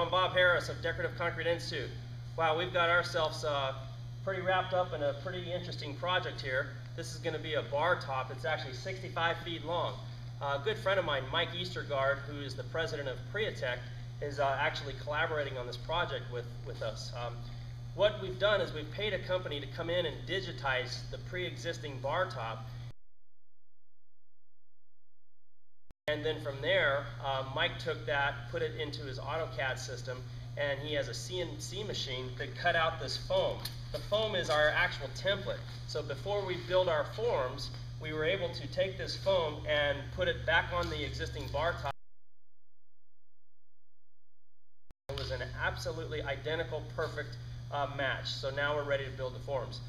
I'm Bob Harris of Decorative Concrete Institute. Wow, we've got ourselves pretty wrapped up in a pretty interesting project here. This is going to be a bar top. It's actually 65 feet long. A good friend of mine, Mike Eastergaard, who is the president of Priatech, is actually collaborating on this project with us. What we've done is we've paid a company to come in and digitize the pre-existing bar top. And then from there, Mike took that, put it into his AutoCAD system, and he has a CNC machine that cut out this foam. The foam is our actual template. So before we build our forms, we were able to take this foam and put it back on the existing bar top. It was an absolutely identical, perfect match. So now we're ready to build the forms.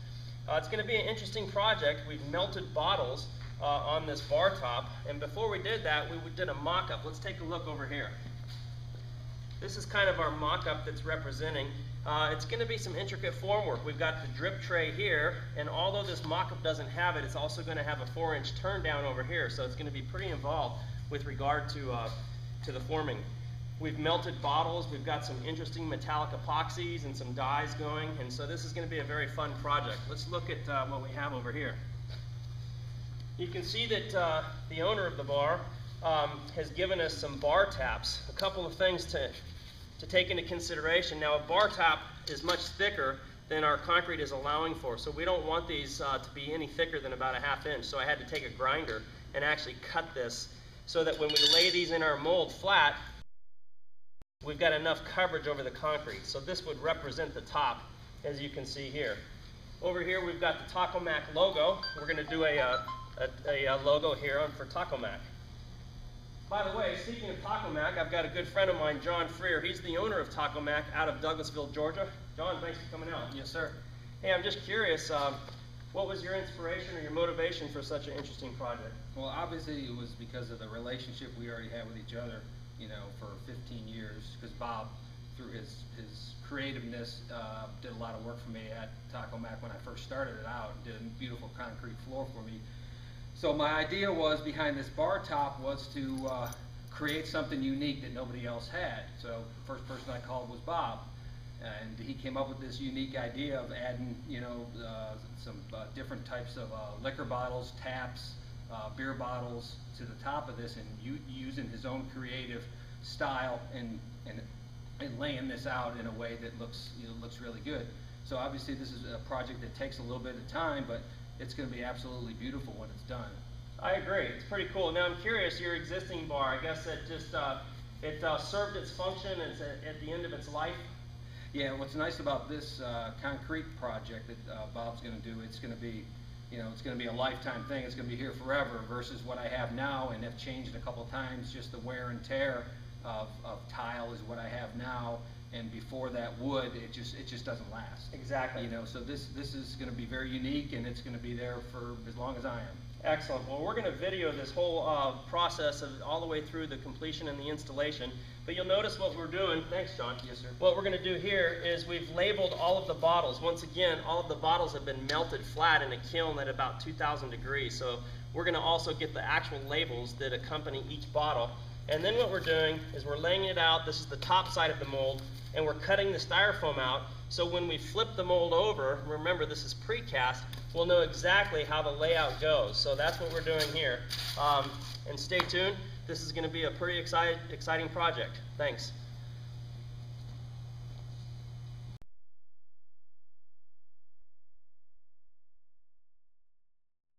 It's going to be an interesting project. We've melted bottles on this bar top, and before we did that, we did a mock-up. Let's take a look over here. This is kind of our mock-up that's representing. It's going to be some intricate formwork. We've got the drip tray here, and although this mock-up doesn't have it, it's also going to have a 4-inch turn down over here, so it's going to be pretty involved with regard to the forming. We've melted bottles. We've got some interesting metallic epoxies and some dyes going, and so this is going to be a very fun project. Let's look at what we have over here. You can see that the owner of the bar has given us some bar taps. A couple of things to take into consideration. Now, a bar top is much thicker than our concrete is allowing for, so we don't want these to be any thicker than about a 1/2 inch. So I had to take a grinder and actually cut this so that when we lay these in our mold flat, we've got enough coverage over the concrete. So this would represent the top, as you can see here. Over here, we've got the Taco Mac logo. We're going to do a logo here for Taco Mac. By the way, speaking of Taco Mac, I've got a good friend of mine, John Freer. He's the owner of Taco Mac out of Douglasville, Georgia. John, thanks for coming out. Yes, sir. Hey, I'm just curious, what was your inspiration or your motivation for such an interesting project? Well, obviously it was because of the relationship we already had with each other, you know, for 15 years, because Bob, through his creativeness, did a lot of work for me at Taco Mac when I first started it out, and did a beautiful concrete floor for me. So my idea was, behind this bar top, was to create something unique that nobody else had. So the first person I called was Bob, and he came up with this unique idea of adding, you know, some different types of liquor bottles, taps, beer bottles to the top of this, and using his own creative style and laying this out in a way that looks really good. So obviously this is a project that takes a little bit of time, but it's going to be absolutely beautiful when it's done. I agree. It's pretty cool. Now I'm curious, your existing bar, I guess it just it served its function. It's at the end of its life. Yeah. What's nice about this concrete project that Bob's going to do, it's going to be, you know, it's going to be a lifetime thing. It's going to be here forever. Versus what I have now, and have changed a couple of times. Just the wear and tear of tile is what I have now. And before that wood, it just doesn't last. Exactly. You know, so this is going to be very unique, and it's going to be there for as long as I am. Excellent. Well, we're going to video this whole process of all the way through the completion and the installation. But you'll notice what we're doing. Thanks, John. Yes, sir. What we're going to do here is we've labeled all of the bottles. Once again, all of the bottles have been melted flat in a kiln at about 2,000 degrees. So we're going to also get the actual labels that accompany each bottle. And then what we're doing is we're laying it out. This is the top side of the mold, and we're cutting the styrofoam out. So when we flip the mold over, remember this is precast, we'll know exactly how the layout goes. So that's what we're doing here. And stay tuned. This is going to be a pretty exciting project. Thanks.